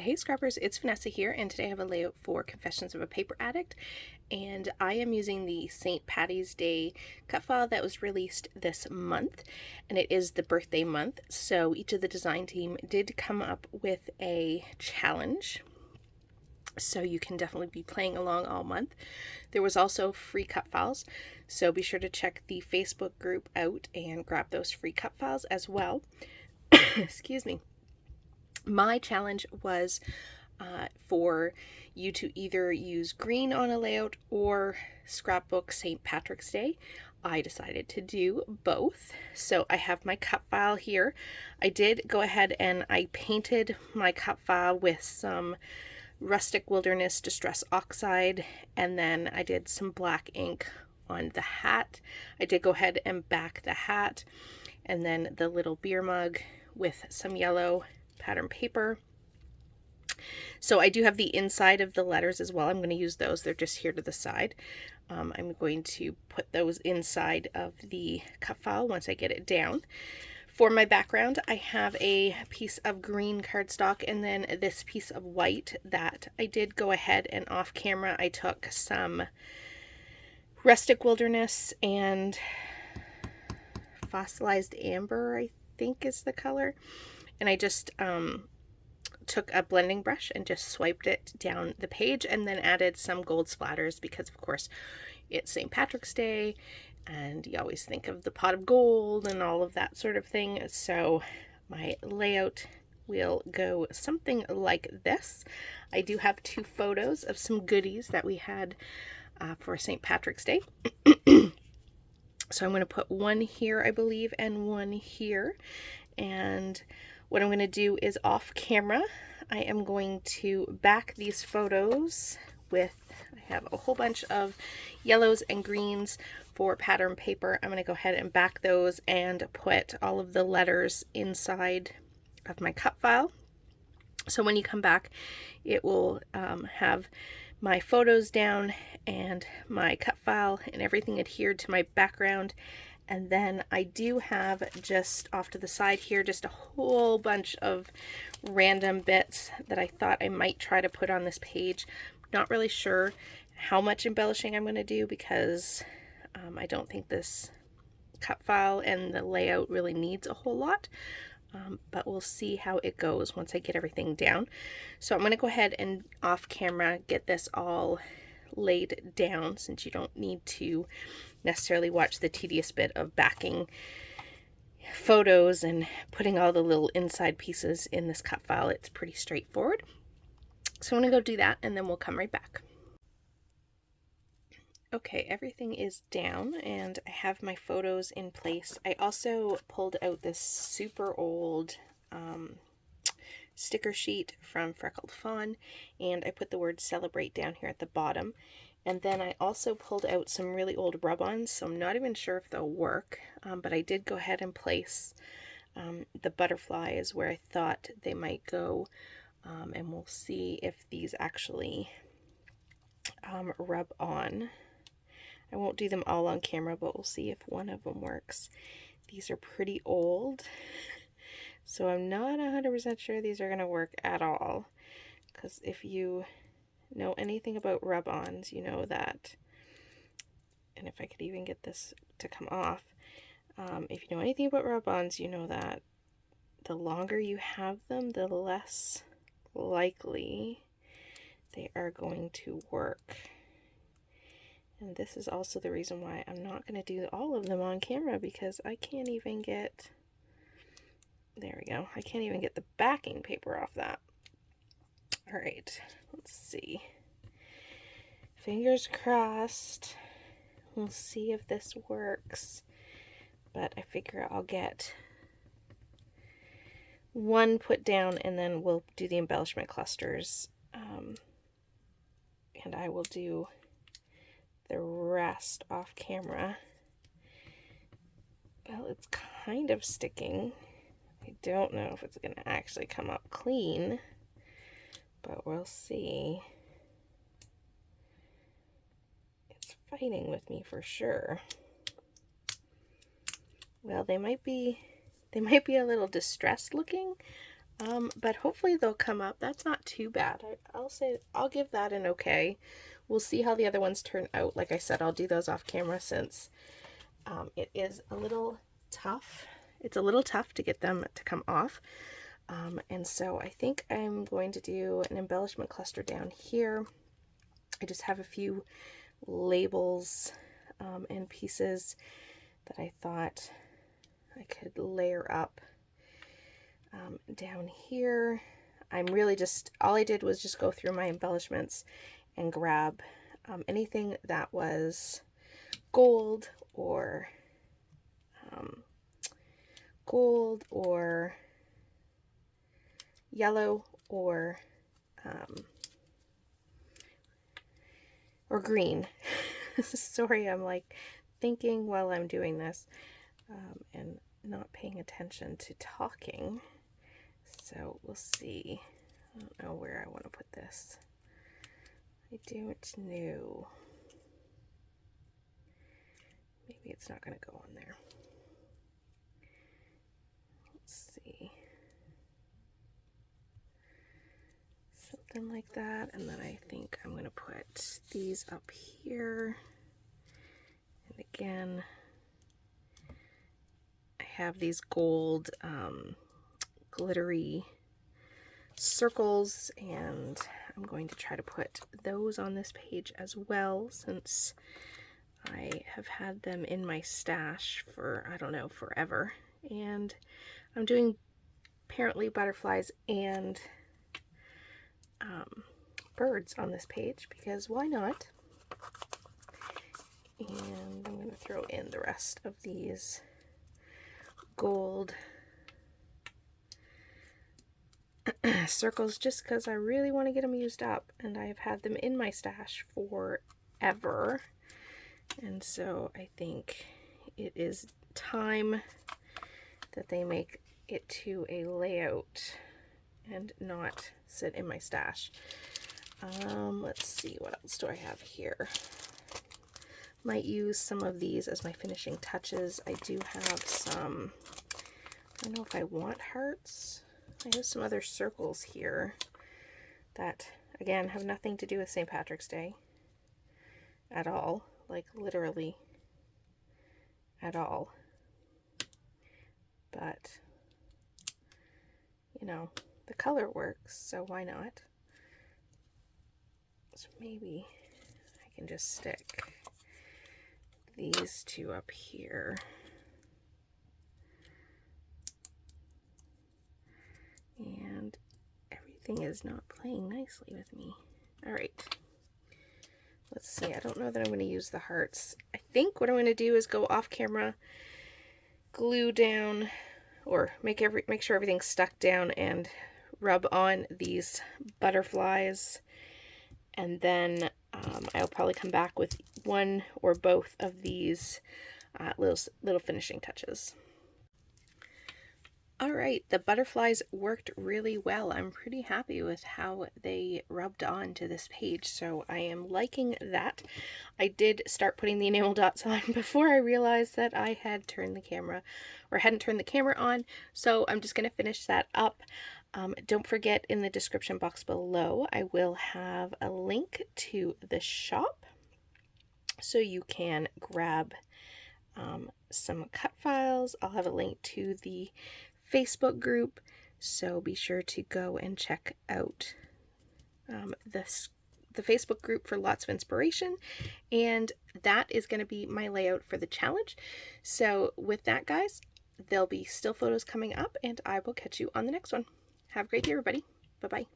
Hey Scrappers, it's Vanessa here, and today I have a layout for Confessions of a Paper Addict, and I am using the St. Paddy's Day cut file that was released this month, and it is the birthday month, so each of the design team did come up with a challenge, so you can definitely be playing along all month. There was also free cut files, so be sure to check the Facebook group out and grab those free cut files as well. Excuse me. My challenge was for you to either use green on a layout or scrapbook St. Patrick's Day. I decided to do both. So I have my cut file here. I did go ahead and I painted my cut file with some Rustic Wilderness Distress Oxide, and then I did some black ink on the hat. I did go ahead and back the hat, and then the little beer mug with some yellow pattern paper. So I do have the inside of the letters as well. I'm going to use those. They're just here to the side. I'm going to put those inside of the cut file once I get it down. For my background, I have a piece of green cardstock and then this piece of white that I did go ahead and off camera. I took some Rustic Wilderness and Fossilized Amber, I think is the color. And I just took a blending brush and just swiped it down the page and then added some gold splatters because, of course, it's St. Patrick's Day and you always think of the pot of gold and all of that sort of thing. So my layout will go something like this. I do have two photos of some goodies that we had for St. Patrick's Day. So I'm going to put one here, I believe, and one here. And what I'm going to do is off camera, I am going to back these photos with, I have a whole bunch of yellows and greens for pattern paper. I'm going to go ahead and back those and put all of the letters inside of my cut file. So when you come back, it will have my photos down and my cut file and everything adhered to my background. And then I do have just off to the side here just a whole bunch of random bits that I thought I might try to put on this page. Not really sure how much embellishing I'm going to do because I don't think this cut file and the layout really needs a whole lot. But we'll see how it goes once I get everything down. So I'm going to go ahead and off camera get this all laid down since you don't need to necessarily watch the tedious bit of backing photos and putting all the little inside pieces in this cut file. It's pretty straightforward. So I'm going to go do that and then we'll come right back. Okay, everything is down and I have my photos in place. I also pulled out this super old sticker sheet from Freckled Fawn and I put the word celebrate down here at the bottom. And then I also pulled out some really old rub-ons, so I'm not even sure if they'll work, but I did go ahead and place the butterflies where I thought they might go, and we'll see if these actually rub on. I won't do them all on camera, but we'll see if one of them works. These are pretty old, so I'm not 100% sure these are going to work at all, because if you know anything about rub-ons, you know that, and if I could even get this to come off, if you know anything about rub-ons, you know that the longer you have them, the less likely they are going to work. And this is also the reason why I'm not going to do all of them on camera, because I can't even get, there we go, I can't even get the backing paper off that. All right, let's see. Fingers crossed. We'll see if this works. But I figure I'll get one put down and then we'll do the embellishment clusters. And I will do the rest off camera. Well, it's kind of sticking. I don't know if it's going to actually come up clean, but we'll see. It's fighting with me for sure. Well, they might be a little distressed looking, But hopefully they'll come up. That's not too bad. I'll give that an okay. We'll see how the other ones turn out. Like I said, I'll do those off camera since it is a little tough. It's a little tough to get them to come off. And so I think I'm going to do an embellishment cluster down here. I just have a few labels and pieces that I thought I could layer up down here. I'm really just, all I did was just go through my embellishments and grab anything that was gold or yellow or green. Sorry, I'm like thinking while I'm doing this and not paying attention to talking. So we'll see. I don't know where I want to put this. I don't know. Maybe it's not going to go on there. Let's see. Something like that. And then I think I'm going to put these up here. And again, I have these gold glittery circles, and I'm going to try to put those on this page as well, since I have had them in my stash for, I don't know, forever. And I'm doing apparently butterflies and birds on this page, because why not? And I'm going to throw in the rest of these gold circles just because I really want to get them used up, and I've had them in my stash forever. And so I think it is time that they make it to a layout and not sit in my stash. Let's see, what else do I have here? Might use some of these as my finishing touches. I do have some, I don't know if I want hearts. I have some other circles here that, again, have nothing to do with St. Patrick's Day at all. Like, literally at all. But, you know, the color works, so why not? So maybe I can just stick these two up here. And everything is not playing nicely with me. All right. Let's see. I don't know that I'm going to use the hearts. I think what I'm going to do is go off camera, glue down, or make sure everything's stuck down, and rub on these butterflies. And then I'll probably come back with one or both of these little finishing touches. All right, the butterflies worked really well. I'm pretty happy with how they rubbed on to this page, so I am liking that. I did start putting the enamel dots on before I realized that I had turned the camera, or hadn't turned the camera on, so I'm just going to finish that up. Don't forget, in the description box below, I will have a link to the shop, so you can grab some cut files. I'll have a link to the Facebook group, so be sure to go and check out the Facebook group for lots of inspiration, and that is going to be my layout for the challenge. So with that, guys, there'll be still photos coming up, and I will catch you on the next one. Have a great day, everybody. Bye-bye.